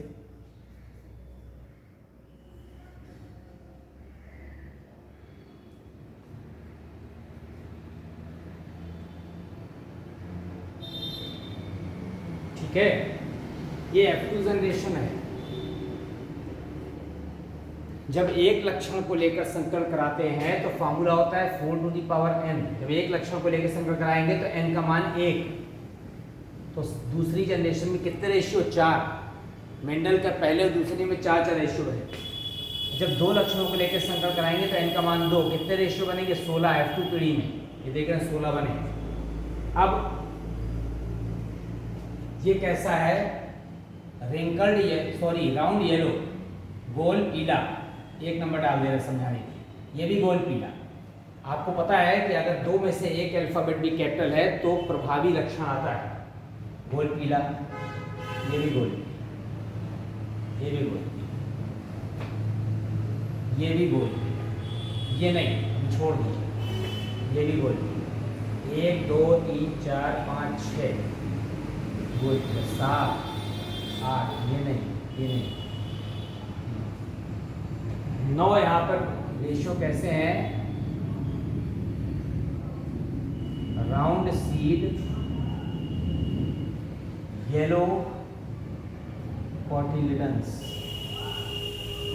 ठीक है, ये F2 जनरेशन है। जब एक लक्षण को लेकर संकरण कराते हैं तो फॉर्मूला होता है 4 टू दी पावर n। जब एक लक्षण को लेकर संकरण कराएंगे तो n का मान 1। तो दूसरी जनरेशन में कितने रेशियो? 4। मेंडल का पहले और दूसरे में 4 रेशियो है। जब दो लक्षणों को लेकर संकरण कराएंगे तो n का मान 2। कितने रेशियो बनेंगे? 16। F2 पीढ़ी में ये देख रहे हैं 16 बने। अब ये कैसा है? रिंकल्ड राउंड येलो, गोल पीला। एक नंबर डाल दे रहे समझाने के लिए। ये भी गोल पीला। आपको पता है कि अगर दो में से एक अल्फाबेट भी कैपिटल है तो प्रभावी लक्षण आता है। गोल पीला, ये भी गोल, ये भी गोल, ये भी गोल, ये नहीं, छोड़ दीजिए, ये भी गोल। 1 2 3 4 5 6 गोल, 7 8, ये नहीं, ये नहीं, 9। यहाँ पर रेशियो कैसे हैं? राउंड सीड, येलो कॉटिलिडन्स,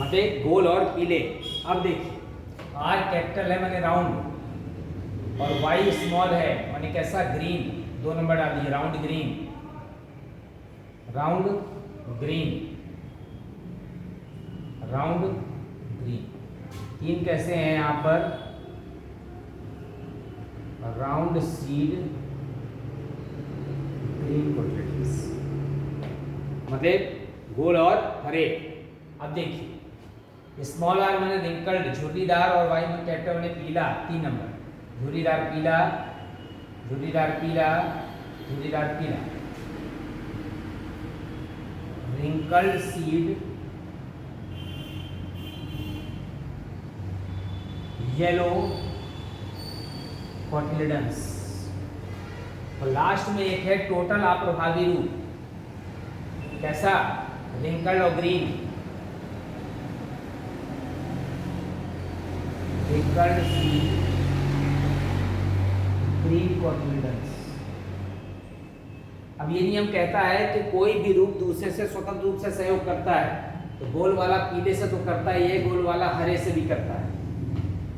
मतलब गोल और पीले। अब देखिए आर कैपिटल है माने राउंड, और वाई स्मॉल है माने कैसा? ग्रीन। 2 नंबर डाल दिए, round green, round green, round green. 3 कैसे हैं यहाँ पर? राउंड सीड, ग्रीन पोटैटोस, मतलब गोल और हरे। अब देखिए स्मॉल आर मैंने रिंकल्ड झुर्रीदार, और वाई में कैपिटल ने पीला। 3 नंबर झुर्रीदार पीला, झुर्रीदार पीला, झुर्रीदार पीला। रिंकल्ड सीड, येलो कॉटिलिडन्स, और लास्ट में एक है टोटल अप्रभावी रूप, कैसा? रिंकल्ड और green, wrinkled seed, green cotyledons. अब ये नियम कहता है कि कोई भी रूप दूसरे से स्वतंत्र रूप से सहयोग करता है। तो गोल वाला पीले से तो करता ही है, गोल वाला हरे से भी करता है।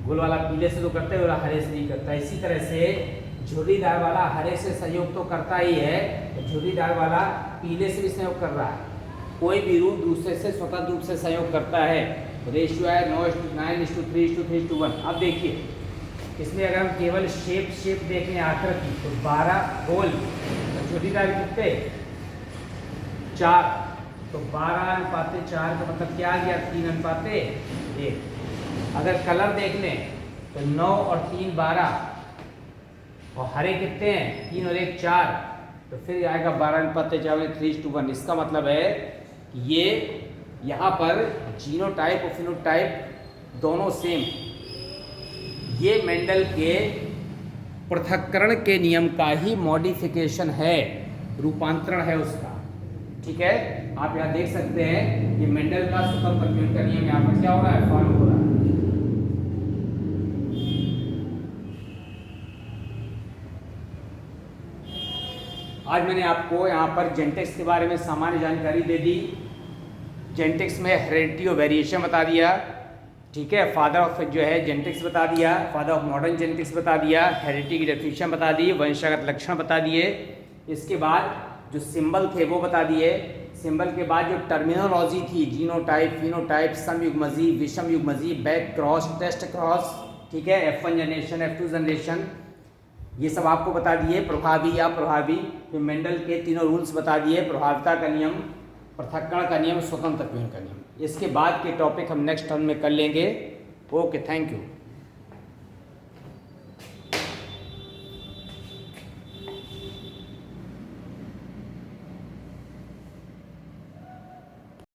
गोल वाला पीले से तो करता है, वाला हरे से नहीं करता। इसी तरह से झुर्रीदार वाला हरे से सहयोग तो करता ही है, तो झुर्रीदार वाला पीले से भी सहयोग कर रहा है। कोई भी रूप दूसरे से स्वतंत्र रूप से सहयोग करता है। रेशियो है 9:9:3:3:1। अब देखिए इसमें अगर हम केवल शेप देखें आकृति तो 12 गोल, तो झुर्रीदार कितने? 4। तो 12:4 का मतलब क्या आ गया? 3:1। अगर कलर देख लें तो 9 और 3 12, और हरे कितने हैं? 3 और 1 4, तो फिर आएगा 12:4 3:1। इसका मतलब है कि ये यहाँ पर जीनोटाइप और फिनोटाइप दोनों सेम। ये मेंडल के पृथक्करण के नियम का ही मॉडिफिकेशन है, रूपांतरण है उसका। ठीक है, आप यहाँ देख सकते हैं ये मेंडल का स्वतंत्र प्रक्रिया का नियम यहाँ पर क्या हो रहा है? फॉलो हो रहा है। आज मैंने आपको यहाँ पर जेनेटिक्स के बारे में सामान्य जानकारी दे दी। जेनेटिक्स में हेरेडिटी और वेरिएशन बता दिया। ठीक है। फादर ऑफ जो है जेनेटिक्स बता दिया, फादर ऑफ मॉडर्न जेनेटिक्स बता दिया, हेरिडिटी की डेफिनेशन बता दी, वंशागत लक्षण बता दिए। इसके बाद जो सिंबल थे वो बता दिए। सिंबल के बाद जो टर्मिनोलॉजी थी, जीनोटाइप, फिनोटाइप, समयुग्मजी, विषम युग्मजी, बैक क्रॉस, टेस्ट क्रॉस, ठीक है, F1 जनरेशन, F2 जनरेशन, ये सब आपको बता दिए। प्रभावी या प्रभावी, फिर मेंडल के तीनों रूल्स बता दिए, प्रभाविता का नियम, पृथक्करण का नियम, स्वतंत्र का नियम। इसके बाद के टॉपिक हम नेक्स्ट टर्म में कर लेंगे। Okay, thank you.